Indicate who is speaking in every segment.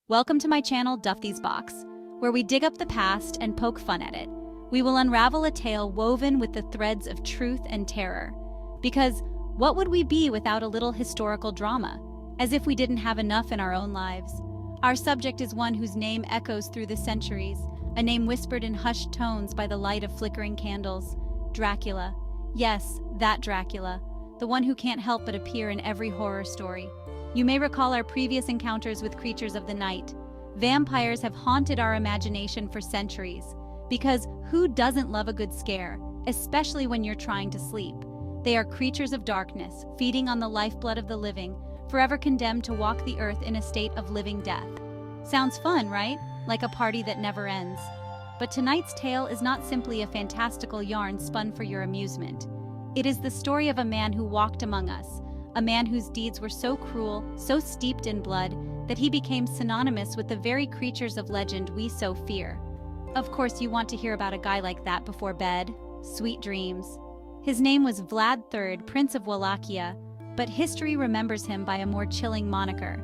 Speaker 1: Welcome to my channel, Duffy's Box, where we dig up the past and poke fun at it. We will unravel a tale woven with the threads of truth and terror. Because what would we be without a little historical drama? As if we didn't have enough in our own lives. Our subject is one whose name echoes through the centuries, a name whispered in hushed tones by the light of flickering candles. Dracula. Yes, that Dracula. The one who can't help but appear in every horror story. You may recall our previous encounters with creatures of the night. Vampires have haunted our imagination for centuries. Because who doesn't love a good scare, especially when you're trying to sleep? They are creatures of darkness, feeding on the lifeblood of the living, forever condemned to walk the earth in a state of living death. Sounds fun, right? Like a party that never ends. But tonight's tale is not simply a fantastical yarn spun for your amusement. It is the story of a man who walked among us, a man whose deeds were so cruel, so steeped in blood, that he became synonymous with the very creatures of legend we so fear. Of course, you want to hear about a guy like that before bed. Sweet dreams. His name was Vlad III, Prince of Wallachia, but history remembers him by a more chilling moniker.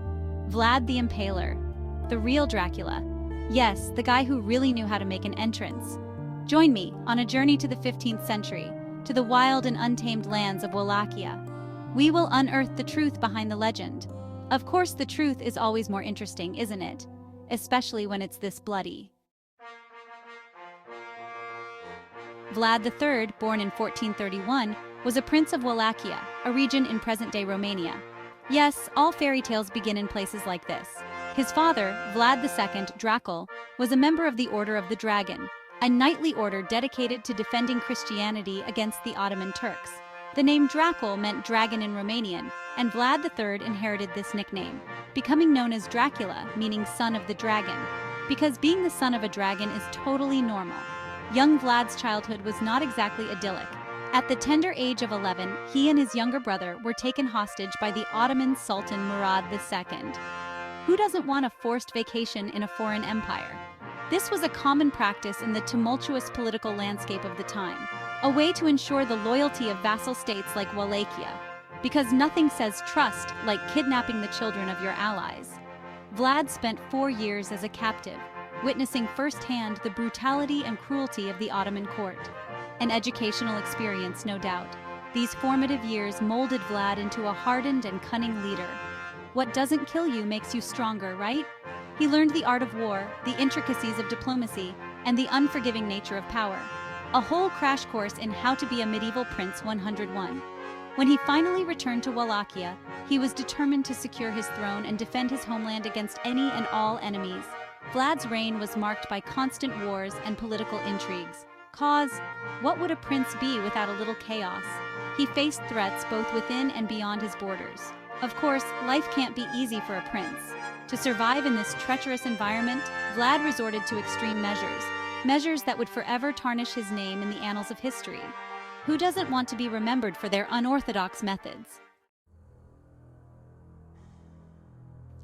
Speaker 1: Vlad the Impaler. The real Dracula. Yes, the guy who really knew how to make an entrance. Join me on a journey to the 15th century, to the wild and untamed lands of Wallachia. We will unearth the truth behind the legend. Of course, the truth is always more interesting, isn't it? Especially when it's this bloody. Vlad III, born in 1431, was a prince of Wallachia, a region in present-day Romania. Yes, all fairy tales begin in places like this. His father, Vlad II Dracula, was a member of the Order of the Dragon, a knightly order dedicated to defending Christianity against the Ottoman Turks. The name Dracula meant dragon in Romanian, and Vlad III inherited this nickname, becoming known as Dracula, meaning son of the dragon, because being the son of a dragon is totally normal. Young Vlad's childhood was not exactly idyllic. At the tender age of 11, he and his younger brother were taken hostage by the Ottoman Sultan Murad II. Who doesn't want a forced vacation in a foreign empire? This was a common practice in the tumultuous political landscape of the time, a way to ensure the loyalty of vassal states like Wallachia, because nothing says trust like kidnapping the children of your allies. Vlad spent 4 years as a captive, witnessing firsthand the brutality and cruelty of the Ottoman court. An educational experience, no doubt. These formative years molded Vlad into a hardened and cunning leader. What doesn't kill you makes you stronger, right? He learned the art of war, the intricacies of diplomacy, and the unforgiving nature of power. A whole crash course in how to be a medieval prince 101. When he finally returned to Wallachia, he was determined to secure his throne and defend his homeland against any and all enemies. Vlad's reign was marked by constant wars and political intrigues. What would a prince be without a little chaos? He faced threats both within and beyond his borders. Of course, life can't be easy for a prince. To survive in this treacherous environment, Vlad resorted to extreme measures that would forever tarnish his name in the annals of history. Who doesn't want to be remembered for their unorthodox methods?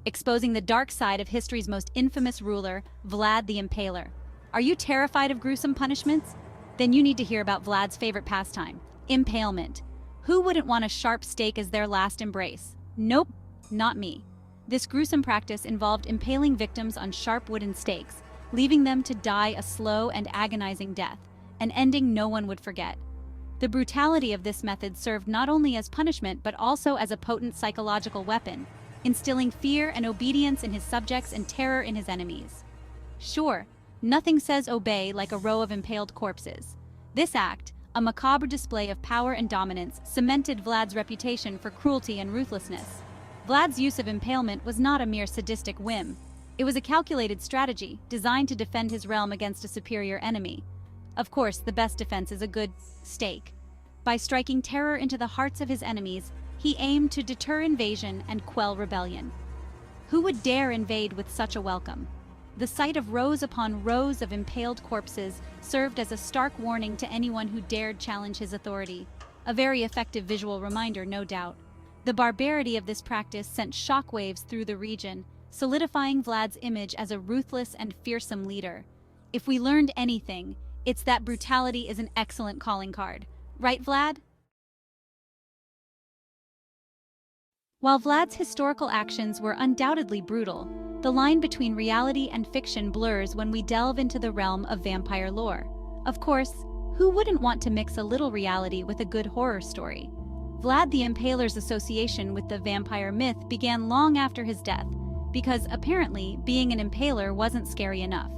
Speaker 1: Exposing the dark side of history's most infamous ruler, Vlad the Impaler. Are you terrified of gruesome punishments? Then you need to hear about Vlad's favorite pastime, impalement. Who wouldn't want a sharp stake as their last embrace? Nope, not me. This gruesome practice involved impaling victims on sharp wooden stakes, leaving them to die a slow and agonizing death, an ending no one would forget. The brutality of this method served not only as punishment but also as a potent psychological weapon, instilling fear and obedience in his subjects and terror in his enemies. Sure, nothing says obey like a row of impaled corpses. This act, a macabre display of power and dominance, cemented Vlad's reputation for cruelty and ruthlessness. Vlad's use of impalement was not a mere sadistic whim. It was a calculated strategy designed to defend his realm against a superior enemy. Of course, the best defense is a good stake. By striking terror into the hearts of his enemies, he aimed to deter invasion and quell rebellion. Who would dare invade with such a welcome? The sight of rows upon rows of impaled corpses served as a stark warning to anyone who dared challenge his authority. A very effective visual reminder, no doubt. The barbarity of this practice sent shockwaves through the region, solidifying Vlad's image as a ruthless and fearsome leader. If we learned anything, it's that brutality is an excellent calling card. Right, Vlad? While Vlad's historical actions were undoubtedly brutal, the line between reality and fiction blurs when we delve into the realm of vampire lore. Of course, who wouldn't want to mix a little reality with a good horror story? Vlad the Impaler's association with the vampire myth began long after his death, because apparently being an impaler wasn't scary enough.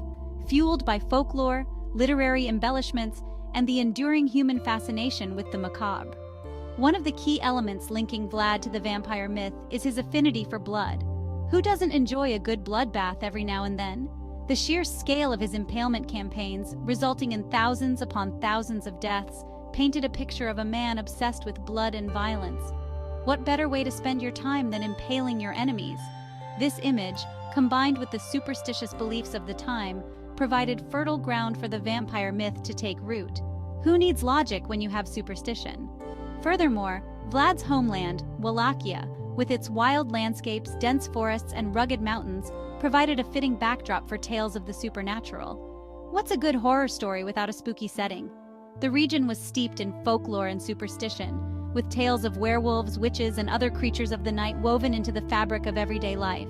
Speaker 1: Fueled by folklore, literary embellishments, and the enduring human fascination with the macabre. One of the key elements linking Vlad to the vampire myth is his affinity for blood. Who doesn't enjoy a good bloodbath every now and then? The sheer scale of his impalement campaigns, resulting in thousands upon thousands of deaths, painted a picture of a man obsessed with blood and violence. What better way to spend your time than impaling your enemies? This image, combined with the superstitious beliefs of the time, provided fertile ground for the vampire myth to take root. Who needs logic when you have superstition? Furthermore, Vlad's homeland, Wallachia, with its wild landscapes, dense forests, and rugged mountains, provided a fitting backdrop for tales of the supernatural. What's a good horror story without a spooky setting? The region was steeped in folklore and superstition, with tales of werewolves, witches, and other creatures of the night woven into the fabric of everyday life.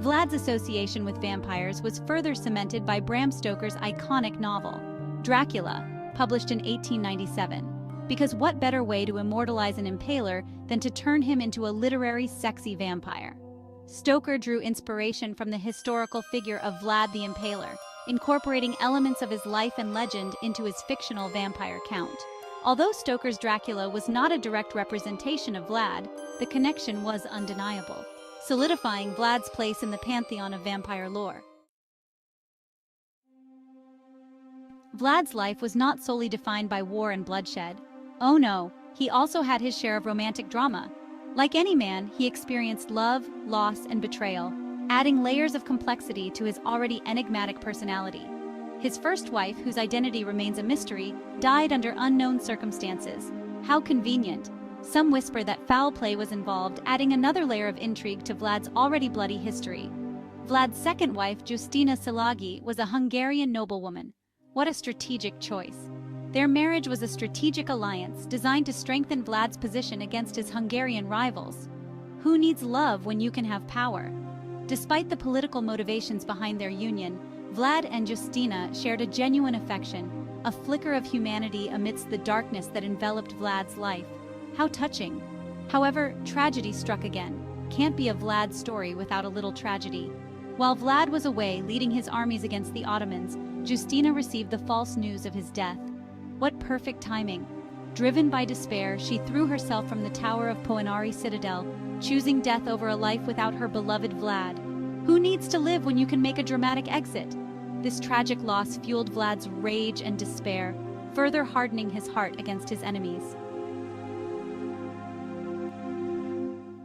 Speaker 1: Vlad's association with vampires was further cemented by Bram Stoker's iconic novel, Dracula, published in 1897. Because what better way to immortalize an impaler than to turn him into a literary, sexy vampire? Stoker drew inspiration from the historical figure of Vlad the Impaler, incorporating elements of his life and legend into his fictional vampire count. Although Stoker's Dracula was not a direct representation of Vlad, the connection was undeniable, solidifying Vlad's place in the pantheon of vampire lore. Vlad's life was not solely defined by war and bloodshed. Oh no, he also had his share of romantic drama. Like any man, he experienced love, loss, and betrayal, adding layers of complexity to his already enigmatic personality. His first wife, whose identity remains a mystery, died under unknown circumstances. How convenient. Some whisper that foul play was involved, adding another layer of intrigue to Vlad's already bloody history. Vlad's second wife, Justina Szilágyi, was a Hungarian noblewoman. What a strategic choice. Their marriage was a strategic alliance designed to strengthen Vlad's position against his Hungarian rivals. Who needs love when you can have power? Despite the political motivations behind their union, Vlad and Justina shared a genuine affection, a flicker of humanity amidst the darkness that enveloped Vlad's life. How touching. However, tragedy struck again. Can't be a Vlad story without a little tragedy. While Vlad was away leading his armies against the Ottomans, Justina received the false news of his death. What perfect timing. Driven by despair, she threw herself from the tower of Poenari Citadel, choosing death over a life without her beloved Vlad. Who needs to live when you can make a dramatic exit? This tragic loss fueled Vlad's rage and despair, further hardening his heart against his enemies.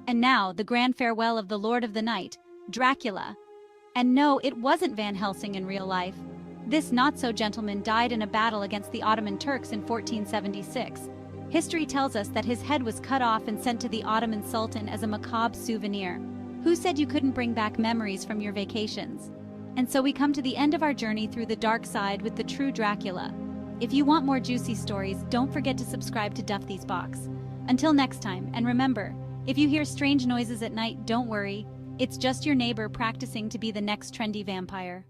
Speaker 1: And now, the grand farewell of the Lord of the Night, Dracula. And no, it wasn't Van Helsing in real life. This not-so-gentleman died in a battle against the Ottoman Turks in 1476. History tells us that his head was cut off and sent to the Ottoman Sultan as a macabre souvenir. Who said you couldn't bring back memories from your vacations? And so we come to the end of our journey through the dark side with the true Dracula. If you want more juicy stories, don't forget to subscribe to Duffy's Box. Until next time, and remember, if you hear strange noises at night, don't worry. It's just your neighbor practicing to be the next trendy vampire.